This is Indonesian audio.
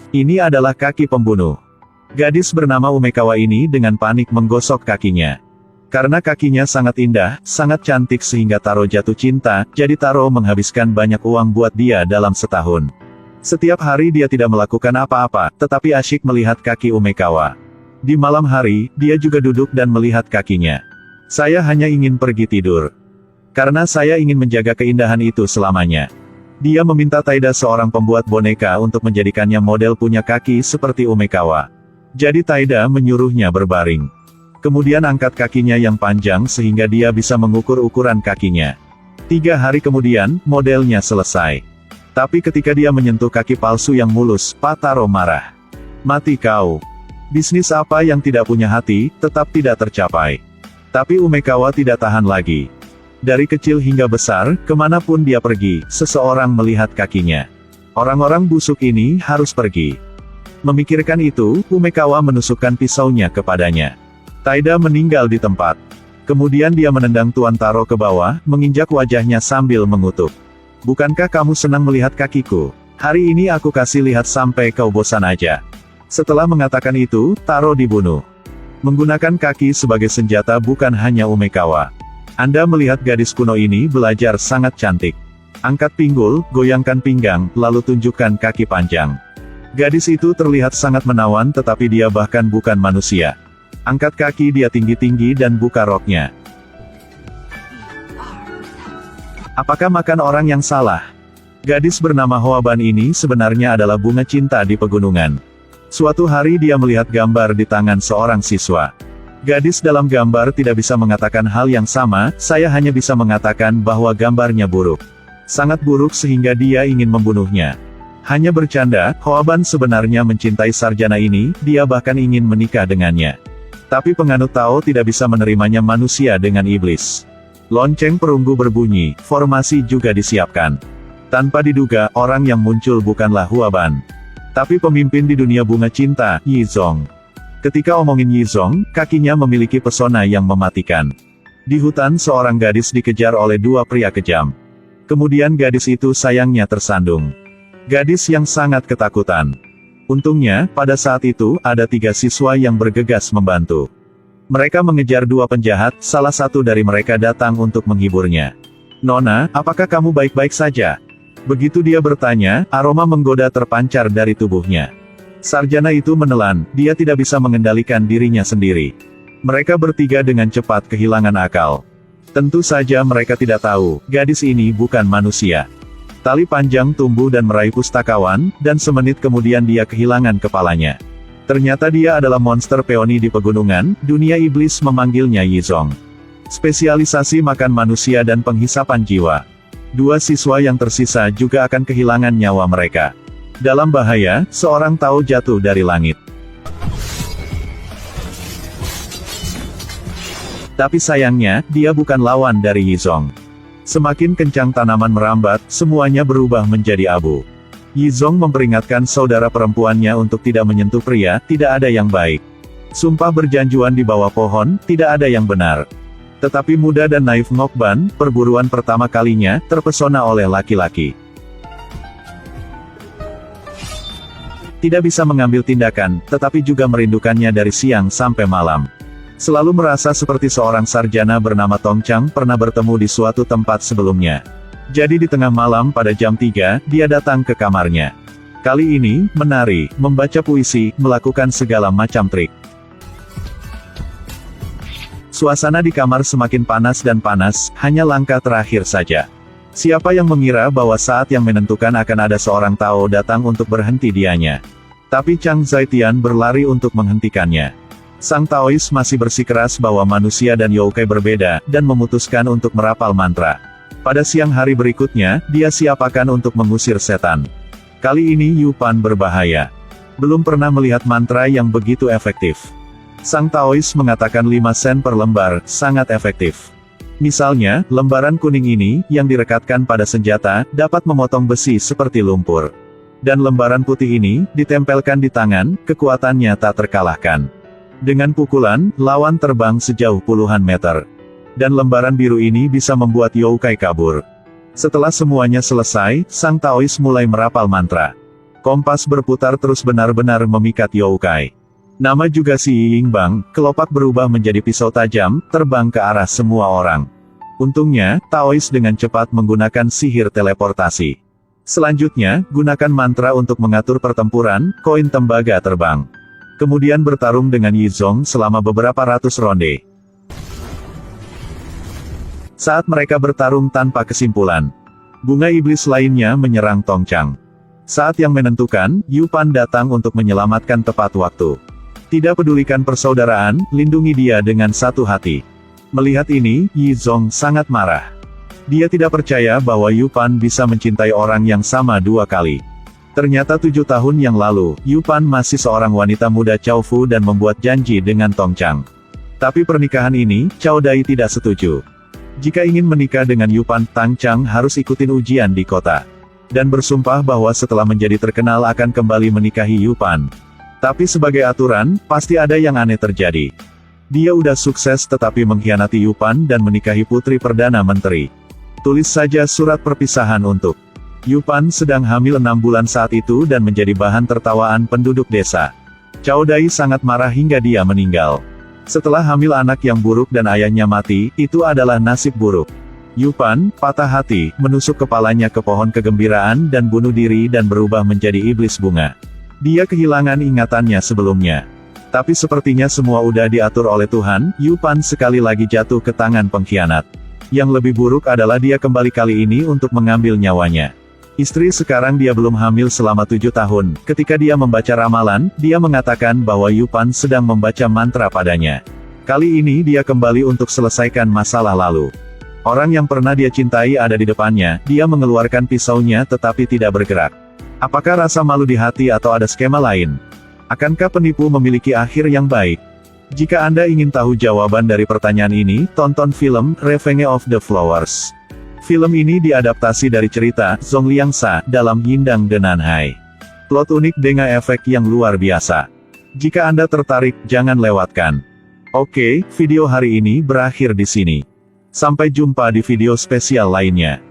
Ini adalah kaki pembunuh. Gadis bernama Umekawa ini dengan panik menggosok kakinya. Karena kakinya sangat indah, sangat cantik sehingga Taro jatuh cinta, jadi Taro menghabiskan banyak uang buat dia dalam setahun. Setiap hari dia tidak melakukan apa-apa, tetapi asyik melihat kaki Umekawa. Di malam hari, dia juga duduk dan melihat kakinya. Saya hanya ingin pergi tidur. Karena saya ingin menjaga keindahan itu selamanya. Dia meminta Taida, seorang pembuat boneka, untuk menjadikannya model punya kaki seperti Umekawa. Jadi Taida menyuruhnya berbaring. Kemudian angkat kakinya yang panjang sehingga dia bisa mengukur ukuran kakinya. 3 hari kemudian, modelnya selesai. Tapi ketika dia menyentuh kaki palsu yang mulus, Pak Taro marah. Mati kau. Bisnis apa yang tidak punya hati, tetap tidak tercapai. Tapi Umekawa tidak tahan lagi. Dari kecil hingga besar, kemanapun dia pergi, seseorang melihat kakinya. Orang-orang busuk ini harus pergi. Memikirkan itu, Umekawa menusukkan pisaunya kepadanya. Taida meninggal di tempat. Kemudian dia menendang Tuan Taro ke bawah, menginjak wajahnya sambil mengutuk. Bukankah kamu senang melihat kakiku? Hari ini aku kasih lihat sampai kau bosan aja. Setelah mengatakan itu, Taro dibunuh. Menggunakan kaki sebagai senjata bukan hanya Umekawa. Anda melihat gadis kuno ini belajar sangat cantik. Angkat pinggul, goyangkan pinggang, lalu tunjukkan kaki panjang. Gadis itu terlihat sangat menawan tetapi dia bahkan bukan manusia. Angkat kaki dia tinggi-tinggi dan buka roknya. Apakah makan orang yang salah? Gadis bernama Hoaban ini sebenarnya adalah bunga cinta di pegunungan. Suatu hari dia melihat gambar di tangan seorang siswa. Gadis dalam gambar tidak bisa mengatakan hal yang sama, saya hanya bisa mengatakan bahwa gambarnya buruk. Sangat buruk sehingga dia ingin membunuhnya. Hanya bercanda, Hoaban sebenarnya mencintai sarjana ini, dia bahkan ingin menikah dengannya. Tapi penganut Tao tidak bisa menerimanya manusia dengan iblis. Lonceng perunggu berbunyi, formasi juga disiapkan. Tanpa diduga, orang yang muncul bukanlah Hoaban. Tapi pemimpin di dunia bunga cinta, Yizong. Ketika omongin Yizong, kakinya memiliki pesona yang mematikan. Di hutan seorang gadis dikejar oleh 2 pria kejam. Kemudian gadis itu sayangnya tersandung. Gadis yang sangat ketakutan. Untungnya, pada saat itu, ada 3 siswa yang bergegas membantu. Mereka mengejar 2 penjahat, salah satu dari mereka datang untuk menghiburnya. Nona, apakah kamu baik-baik saja? Begitu dia bertanya, aroma menggoda terpancar dari tubuhnya. Sarjana itu menelan, dia tidak bisa mengendalikan dirinya sendiri. Mereka bertiga dengan cepat kehilangan akal. Tentu saja mereka tidak tahu, gadis ini bukan manusia. Tali panjang tumbuh dan meraih pustakawan, dan semenit kemudian dia kehilangan kepalanya. Ternyata dia adalah monster peoni di pegunungan, dunia iblis memanggilnya Yizong. Spesialisasi makan manusia dan penghisapan jiwa. 2 siswa yang tersisa juga akan kehilangan nyawa mereka. Dalam bahaya, seorang Tao jatuh dari langit. Tapi sayangnya, dia bukan lawan dari Yizong. Semakin kencang tanaman merambat, semuanya berubah menjadi abu. Yizong memperingatkan saudara perempuannya untuk tidak menyentuh pria, tidak ada yang baik. Sumpah berjanjuan di bawah pohon, tidak ada yang benar. Tetapi muda dan naif Ngokban, perburuan pertama kalinya, terpesona oleh laki-laki. Tidak bisa mengambil tindakan, tetapi juga merindukannya dari siang sampai malam. Selalu merasa seperti seorang sarjana bernama Tong Chang pernah bertemu di suatu tempat sebelumnya. Jadi di tengah malam pada jam 3, dia datang ke kamarnya. Kali ini, menari, membaca puisi, melakukan segala macam trik. Suasana di kamar semakin panas dan panas, hanya langkah terakhir saja. Siapa yang mengira bahwa saat yang menentukan akan ada seorang Tao datang untuk berhenti dianya. Tapi Chang Zaitian berlari untuk menghentikannya. Sang Taois masih bersikeras bahwa manusia dan yokai berbeda, dan memutuskan untuk merapal mantra. Pada siang hari berikutnya, dia siapakan untuk mengusir setan. Kali ini Yupan berbahaya. Belum pernah melihat mantra yang begitu efektif. Sang Taois mengatakan 5 sen per lembar, sangat efektif. Misalnya, lembaran kuning ini, yang direkatkan pada senjata, dapat memotong besi seperti lumpur. Dan lembaran putih ini, ditempelkan di tangan, kekuatannya tak terkalahkan. Dengan pukulan, lawan terbang sejauh puluhan meter. Dan lembaran biru ini bisa membuat yokai kabur. Setelah semuanya selesai, sang Taois mulai merapal mantra. Kompas berputar terus benar-benar memikat Youkai. Nama juga si Yingbang, kelopak berubah menjadi pisau tajam, terbang ke arah semua orang. Untungnya, Taois dengan cepat menggunakan sihir teleportasi. Selanjutnya, gunakan mantra untuk mengatur pertempuran, koin tembaga terbang. Kemudian bertarung dengan Yizong selama beberapa ratus ronde. Saat mereka bertarung tanpa kesimpulan, bunga iblis lainnya menyerang Tongchang. Saat yang menentukan, Yu Pan datang untuk menyelamatkan tepat waktu. Tidak pedulikan persaudaraan, lindungi dia dengan satu hati. Melihat ini, Yizong sangat marah. Dia tidak percaya bahwa Yu Pan bisa mencintai orang yang sama dua kali. Ternyata 7 tahun yang lalu, Yu Pan masih seorang wanita muda Cao Fu dan membuat janji dengan Tongchang. Tapi pernikahan ini, Cao Dai tidak setuju. Jika ingin menikah dengan Yu Pan, Tongchang harus ikutin ujian di kota. Dan bersumpah bahwa setelah menjadi terkenal akan kembali menikahi Yu Pan. Tapi sebagai aturan, pasti ada yang aneh terjadi. Dia udah sukses tetapi mengkhianati Yu Pan dan menikahi putri Perdana Menteri. Tulis saja surat perpisahan untuk Yu Pan sedang hamil 6 bulan saat itu dan menjadi bahan tertawaan penduduk desa. Cao Dai sangat marah hingga dia meninggal. Setelah hamil anak yang buruk dan ayahnya mati, itu adalah nasib buruk. Yu Pan, patah hati, menusuk kepalanya ke pohon kegembiraan dan bunuh diri dan berubah menjadi iblis bunga. Dia kehilangan ingatannya sebelumnya. Tapi sepertinya semua udah diatur oleh Tuhan, Yu Pan sekali lagi jatuh ke tangan pengkhianat. Yang lebih buruk adalah dia kembali kali ini untuk mengambil nyawanya. Istri sekarang dia belum hamil selama 7 tahun, ketika dia membaca ramalan, dia mengatakan bahwa Yu Pan sedang membaca mantra padanya. Kali ini dia kembali untuk selesaikan masalah lalu. Orang yang pernah dia cintai ada di depannya, dia mengeluarkan pisaunya tetapi tidak bergerak. Apakah rasa malu di hati atau ada skema lain? Akankah penipu memiliki akhir yang baik? Jika Anda ingin tahu jawaban dari pertanyaan ini, tonton film Revenge of the Flowers. Film ini diadaptasi dari cerita Zhong Liangsa dalam Yindang de Nanhai. Plot unik dengan efek yang luar biasa. Jika Anda tertarik, jangan lewatkan. Oke, video hari ini berakhir di sini. Sampai jumpa di video spesial lainnya.